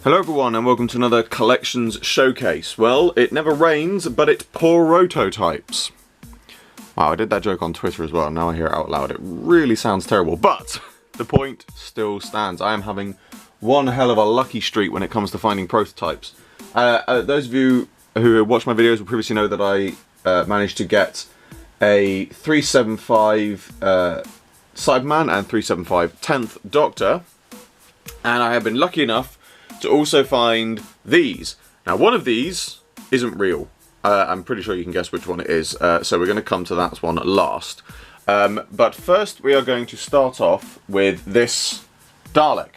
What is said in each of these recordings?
Hello everyone and welcome to another collections showcase. Well, it never rains, but it prototypes. Wow, I did that joke on Twitter as well, and now I hear it out loud. It really sounds terrible, but the point still stands. I am having one hell of a lucky streak when it comes to finding prototypes. Those of you who watch my videos will previously know that I managed to get a 375 Cyberman and 375 10th Doctor, and I have been lucky enough to also find these. Now, one of these isn't real. I'm pretty sure you can guess which one it is, so we're going to come to that one last. But first, we are going to start off with this Dalek.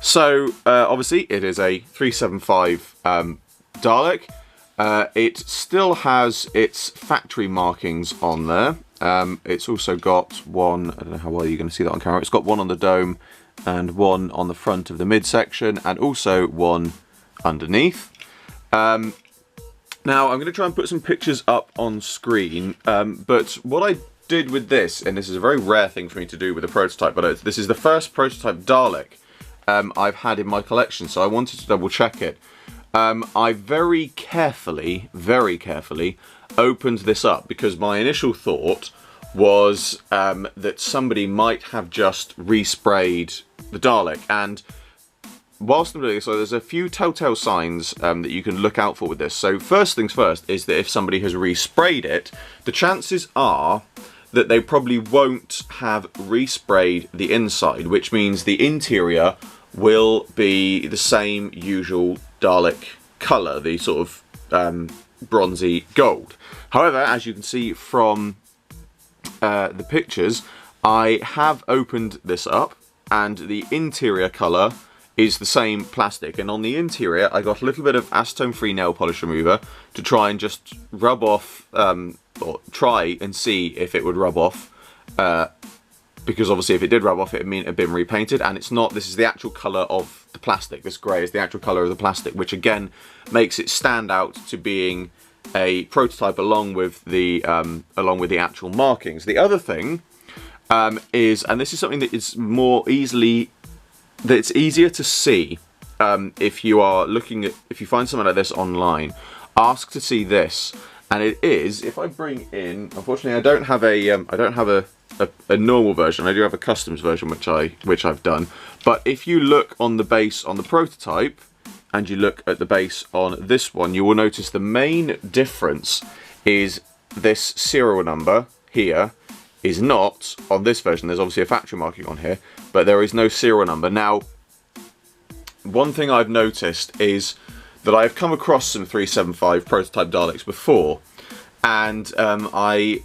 So, obviously, it is a 375 Dalek. It still has its factory markings on there. It's also got one, I don't know how well you're going to see that on camera, it's got one on the dome, and one on the front of the midsection, and also one underneath. Now I'm going to try and put some pictures up on screen, but what I did with this, and this is a very rare thing for me to do with a prototype, but this is the first prototype Dalek I've had in my collection, so I wanted to double check it. I very carefully opened this up because my initial thought was that somebody might have just resprayed the Dalek, and whilst I'm doing this, so there's a few telltale signs that you can look out for with this. So first things first is that if somebody has resprayed it, the chances are that they probably won't have resprayed the inside, which means the interior will be the same usual Dalek colour, the sort of bronzy gold. However, as you can see from the pictures, I have opened this up, and the interior colour is the same plastic, and on the interior I got a little bit of acetone-free nail polish remover to try and just rub off, or try and see if it would rub off, because obviously if it did rub off it would mean it had been repainted, and it's not. This is the actual colour of the plastic. This grey is the actual colour of the plastic, which again makes it stand out to being a prototype along with the actual markings. The other thing is, and this is something that is it's easier to see if you are looking at, if you find something like this online, ask to see this, and it is, if I bring in, unfortunately I don't have a normal version, I do have a customs version which I've done, but if you look on the base on the prototype and you look at the base on this one, you will notice the main difference is this serial number here is not on this version. There's obviously a factory marking on here, but there is no serial number. Now, one thing I've noticed is that I've come across some 375 prototype Daleks before, and I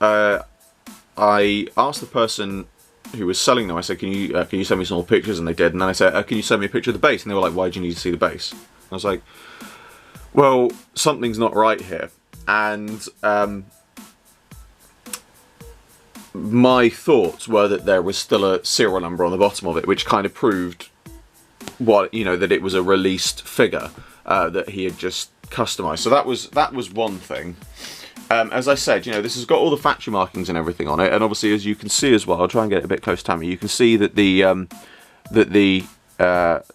asked the person who was selling them, I said, can you send me some more pictures? And they did. And then I said, can you send me a picture of the base? And they were like, why do you need to see the base? And I was like, well, something's not right here. And my thoughts were that there was still a serial number on the bottom of it, which kind of proved that it was a released figure that he had just customized. So that was one thing. As I said, this has got all the factory markings and everything on it, and obviously, as you can see as well, I'll try and get it a bit close to me. You can see that the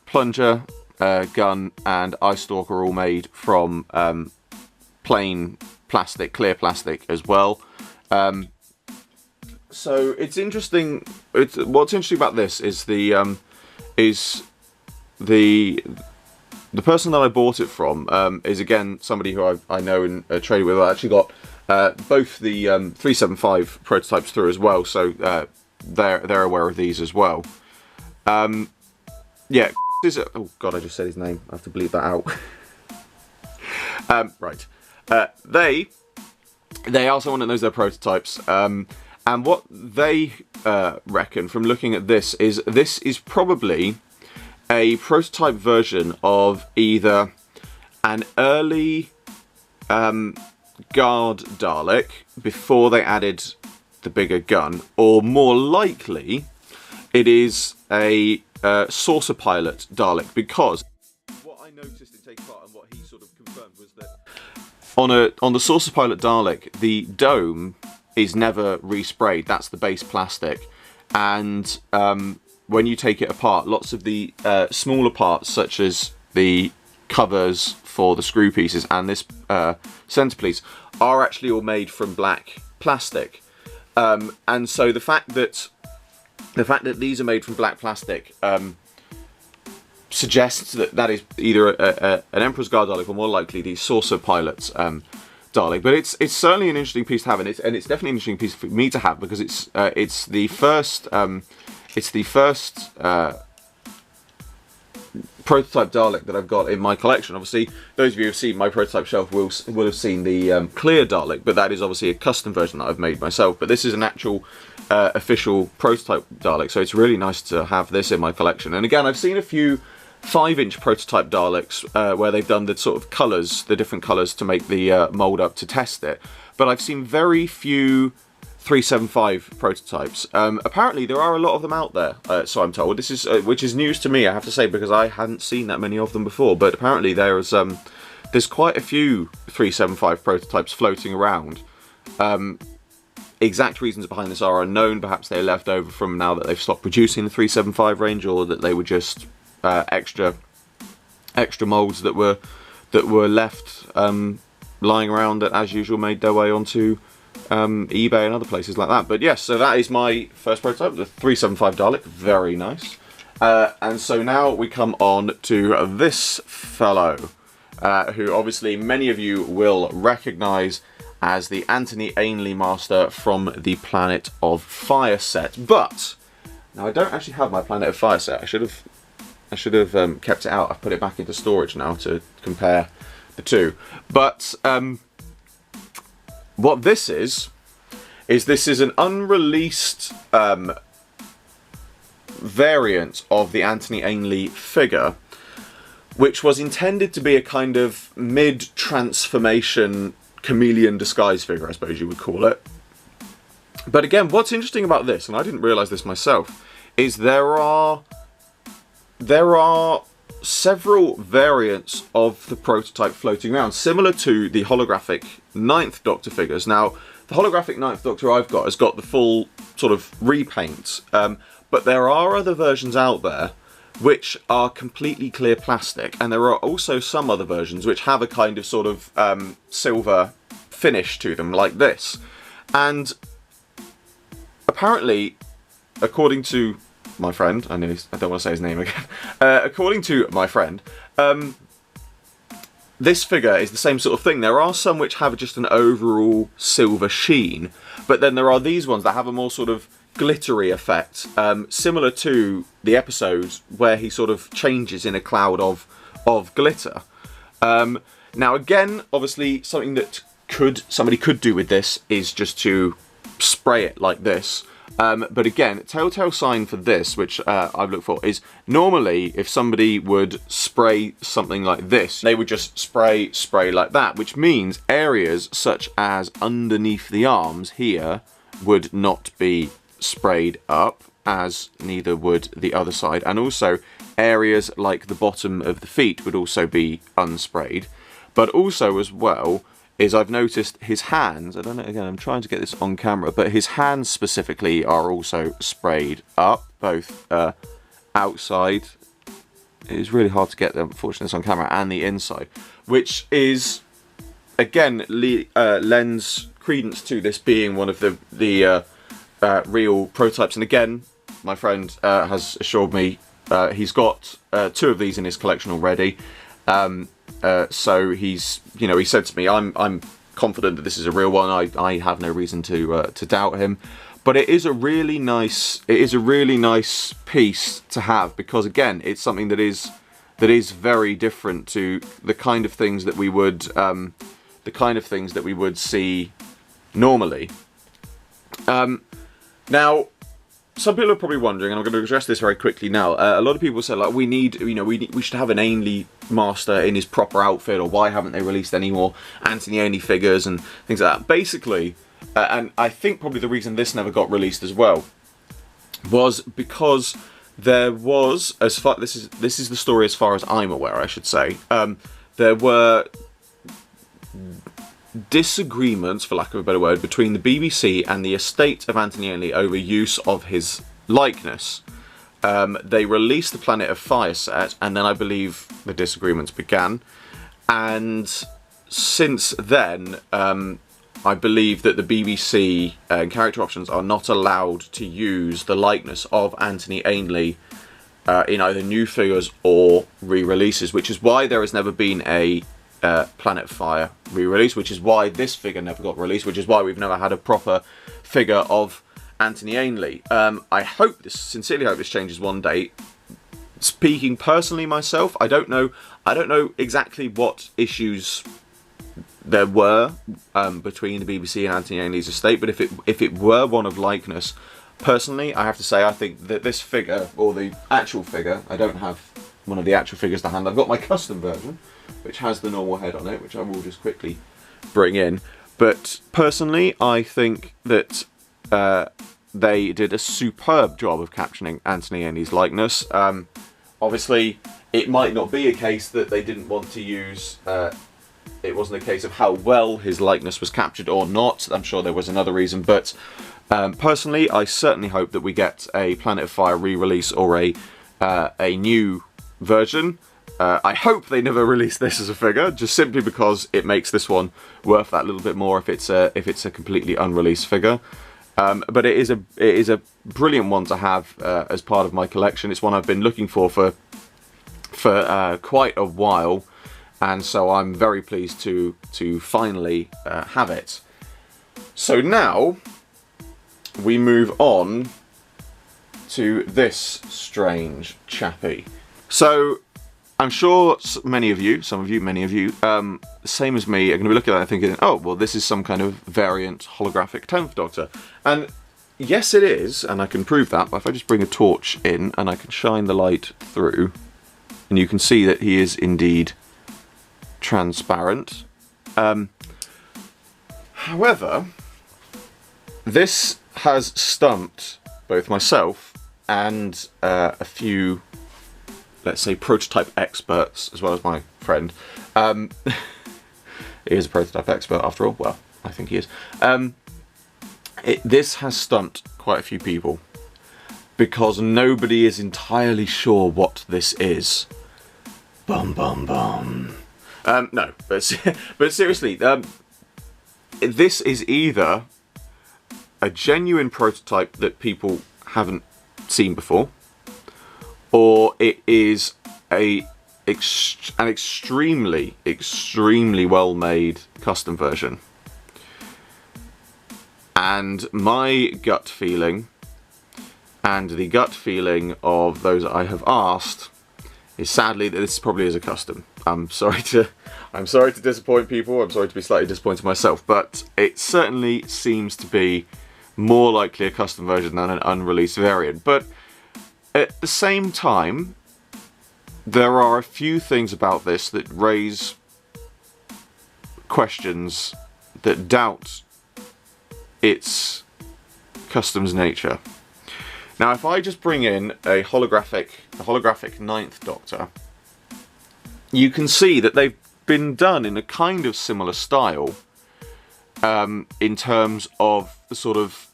plunger, gun, and eye stalk are all made from plain plastic, clear plastic as well. So it's interesting. What's interesting about this is the person that I bought it from is again somebody who I know and traded with. I actually got both the 375 prototypes through as well, so they're aware of these as well. Yeah, oh god, I just said his name. I have to bleep that out. Right, they are someone that knows their prototypes. And what they reckon from looking at this is probably a prototype version of either an early guard Dalek before they added the bigger gun, or more likely it is a saucer pilot Dalek, because what I noticed in Take Part and what he sort of confirmed was that on the saucer pilot Dalek, the dome is never resprayed. That's the base plastic, and when you take it apart, lots of the smaller parts, such as the covers for the screw pieces and this centerpiece, are actually all made from black plastic. And so the fact that these are made from black plastic suggests that is either an Emperor's Guard Dalek, or more likely the Saucer Pilot's Dalek. But it's certainly an interesting piece to have, and it's definitely an interesting piece for me to have, because it's the first prototype Dalek that I've got in my collection. Obviously, those of you who have seen my prototype shelf will have seen the clear Dalek, but that is obviously a custom version that I've made myself. But this is an actual official prototype Dalek, so it's really nice to have this in my collection. And again, I've seen a few 5-inch prototype Daleks where they've done the sort of colours, the different colours to make the mould up to test it. But I've seen very few 375 prototypes. Apparently there are a lot of them out there, so I'm told. This is which is news to me, I have to say, because I hadn't seen that many of them before. But apparently there's quite a few 375 prototypes floating around. Exact reasons behind this are unknown. Perhaps they're left over from now that they've stopped producing the 375 range, or that they were just extra molds that were left lying around that, as usual, made their way onto eBay and other places like that. But yes, so that is my first prototype, the 375 Dalek. Very nice. And so now we come on to this fellow, who obviously many of you will recognise as the Anthony Ainley Master from the Planet of Fire set. But now I don't actually have my Planet of Fire set. I should have kept it out. I've put it back into storage now to compare the two. But what this is an unreleased variant of the Anthony Ainley figure, which was intended to be a kind of mid-transformation chameleon disguise figure, I suppose you would call it. But again, what's interesting about this, and I didn't realise this myself, is there are several variants of the prototype floating around, similar to the holographic 9th Doctor figures. Now, the holographic 9th Doctor I've got has got the full sort of repaint, but there are other versions out there which are completely clear plastic, and there are also some other versions which have a kind of sort of silver finish to them, like this. And apparently, according to my friend, I don't want to say his name again, according to my friend, this figure is the same sort of thing. There are some which have just an overall silver sheen, but then there are these ones that have a more sort of glittery effect, similar to the episode where he sort of changes in a cloud of glitter. Now again, obviously something that somebody could do with this is just to spray it like this. But again, telltale sign for this, which I've looked for, is normally if somebody would spray something like this, they would just spray like that, which means areas such as underneath the arms here would not be sprayed up, as neither would the other side, and also areas like the bottom of the feet would also be unsprayed. But also as well is I've noticed his hands, I don't know, again I'm trying to get this on camera, but his hands specifically are also sprayed up, both outside, it is really hard to get them, unfortunately, this on camera, and the inside, which is again lends credence to this being one of the real prototypes. And again, my friend has assured me he's got 2 of these in his collection already. So he's, he said to me, I'm confident that this is a real one. I have no reason to doubt him. But it is a really nice piece to have, because again, it's something that is very different to the kind of things that we would see normally. Now, some people are probably wondering, and I'm going to address this very quickly now. A lot of people say, like, we should have an Ainley Master in his proper outfit, or why haven't they released any more Anthony Ainley figures and things like that. Basically, and I think probably the reason this never got released as well was because there was, this is the story as far as I'm aware, I should say, there were disagreements, for lack of a better word, between the BBC and the estate of Anthony Ainley over use of his likeness. they released the Planet of Fire set, and then I believe the disagreements began. And since then, I believe that the BBC and character options are not allowed to use the likeness of Anthony Ainley in either new figures or re-releases, which is why there has never been a Planet of Fire re-release, which is why this figure never got released, which is why we've never had a proper figure of Anthony Ainley. I sincerely hope this changes one day. Speaking personally myself, I don't know exactly what issues there were between the BBC and Anthony Ainley's estate, but if it were one of likeness, personally, I have to say I think that this figure, or the actual figure, I don't have one of the actual figures to hand. I've got my custom version, which has the normal head on it, which I will just quickly bring in. But personally, I think that they did a superb job of capturing Anthony Ainley's likeness. Obviously, it might not be a case that they didn't want to use... it wasn't a case of how well his likeness was captured or not. I'm sure there was another reason, but personally, I certainly hope that we get a Planet of Fire re-release or a new version. I hope they never release this as a figure, just simply because it makes this one worth that little bit more if it's a completely unreleased figure. But it is a brilliant one to have as part of my collection. It's one I've been looking for quite a while, and so I'm very pleased to finally have it. So now we move on to this strange chappie. So I'm sure many of you, same as me, are going to be looking at that and thinking, oh, well, this is some kind of variant holographic 10th Doctor. And yes, it is, and I can prove that, but if I just bring a torch in and I can shine the light through, and you can see that he is indeed transparent. However, this has stumped both myself and a few, let's say, prototype experts, as well as my friend. He is a prototype expert after all. Well, I think he is. This has stumped quite a few people because nobody is entirely sure what this is. Bum bum bum. No, but seriously, this is either a genuine prototype that people haven't seen before, or it is an extremely well made custom version. And my gut feeling, and the gut feeling of those I have asked, is sadly that this probably is a custom. I'm sorry to disappoint people. I'm sorry to be slightly disappointed myself, but it certainly seems to be more likely a custom version than an unreleased variant. But at the same time, there are a few things about this that raise questions that doubt its customs nature. Now, if I just bring in a holographic 9th Doctor, you can see that they've been done in a kind of similar style in terms of the sort of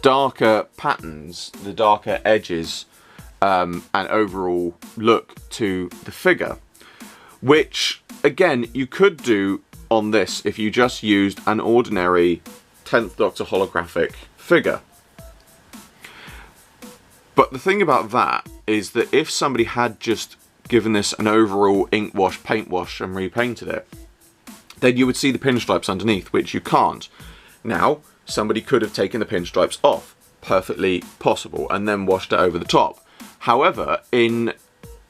darker patterns, the darker edges, and overall look to the figure, which again you could do on this if you just used an ordinary 10th Doctor holographic figure. But the thing about that is that if somebody had just given this an overall ink wash, paint wash and repainted it, then you would see the pinstripes underneath, which you can't. Now, somebody could have taken the pinstripes off, perfectly possible, and then washed it over the top. However, in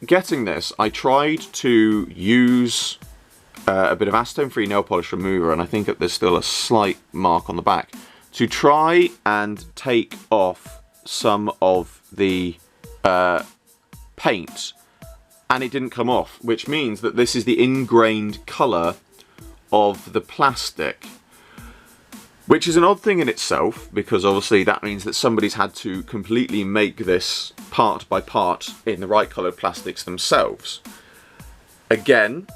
getting this, I tried to use a bit of acetone-free nail polish remover, and I think that there's still a slight mark on the back, to try and take off some of the paint, and it didn't come off, which means that this is the ingrained colour of the plastic, which is an odd thing in itself, because obviously that means that somebody's had to completely make this part by part in the right coloured plastics themselves. Again,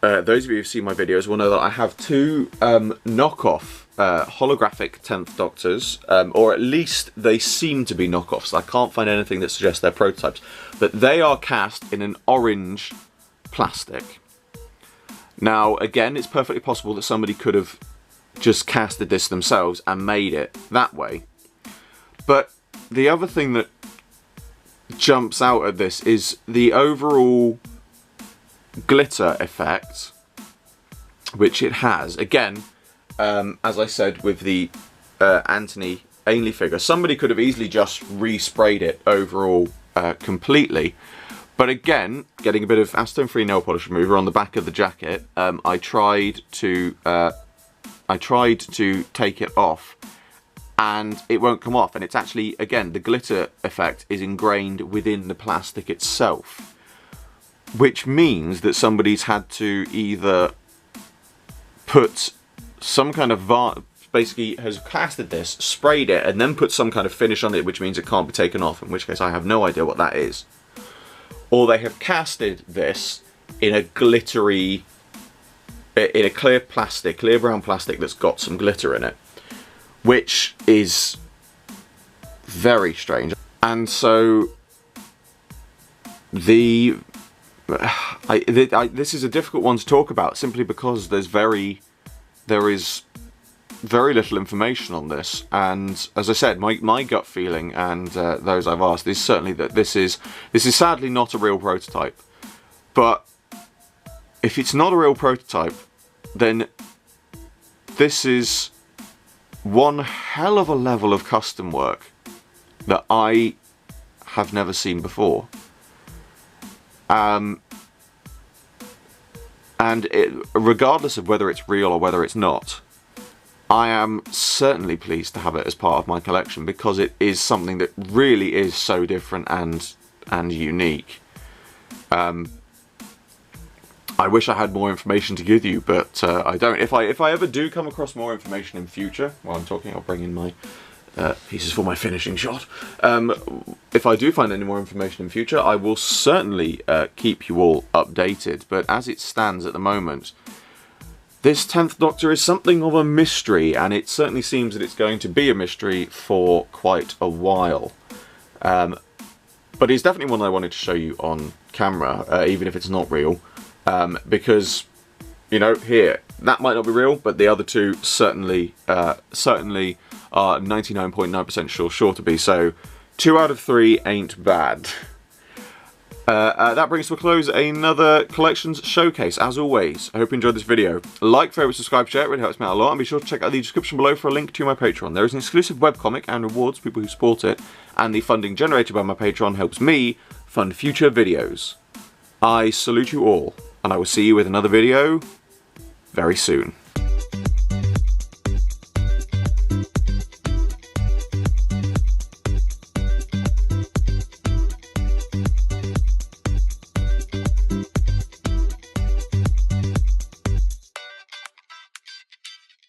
those of you who've seen my videos will know that I have two knockoff holographic 10th Doctors, or at least they seem to be knockoffs. I can't find anything that suggests they're prototypes, but they are cast in an orange plastic. Now, again, it's perfectly possible that somebody could have just casted this themselves and made it that way. But the other thing that jumps out at this is the overall glitter effect, which it has. Again, as I said with the Ainley figure, somebody could have easily just resprayed it overall completely. But again, getting a bit of acetone-free nail polish remover on the back of the jacket, I tried to take it off, and it won't come off. And it's actually, again, the glitter effect is ingrained within the plastic itself, which means that somebody's had to either put some kind of basically has casted this, sprayed it, and then put some kind of finish on it, which means it can't be taken off, in which case I have no idea what that is. Or they have casted this in a glittery, in a clear plastic, clear brown plastic that's got some glitter in it, which is very strange. And so this is a difficult one to talk about, simply because there is very little information on this. And as I said, my gut feeling, and those I've asked, is certainly that this is sadly not a real prototype. But if it's not a real prototype, then this is one hell of a level of custom work that I have never seen before. And regardless of whether it's real or whether it's not, I am certainly pleased to have it as part of my collection, because it is something that really is so different and unique. I wish I had more information to give you, but I don't. If I ever do come across more information in future, while I'm talking, I'll bring in my pieces for my finishing shot. If I do find any more information in future, I will certainly keep you all updated. But as it stands at the moment, this 10th Doctor is something of a mystery, and it certainly seems that it's going to be a mystery for quite a while. But it's definitely one I wanted to show you on camera, even if it's not real, because, you know, here, that might not be real, but the other two certainly are 99.9% sure to be. So 2 out of 3 ain't bad. That brings to a close another collections showcase. As always, I hope you enjoyed this video. Like, favourite, subscribe, share, it really helps me out a lot, and be sure to check out the description below for a link to my Patreon. There is an exclusive webcomic and rewards for people who support it, and the funding generated by my Patreon helps me fund future videos. I salute you all, and I will see you with another video very soon.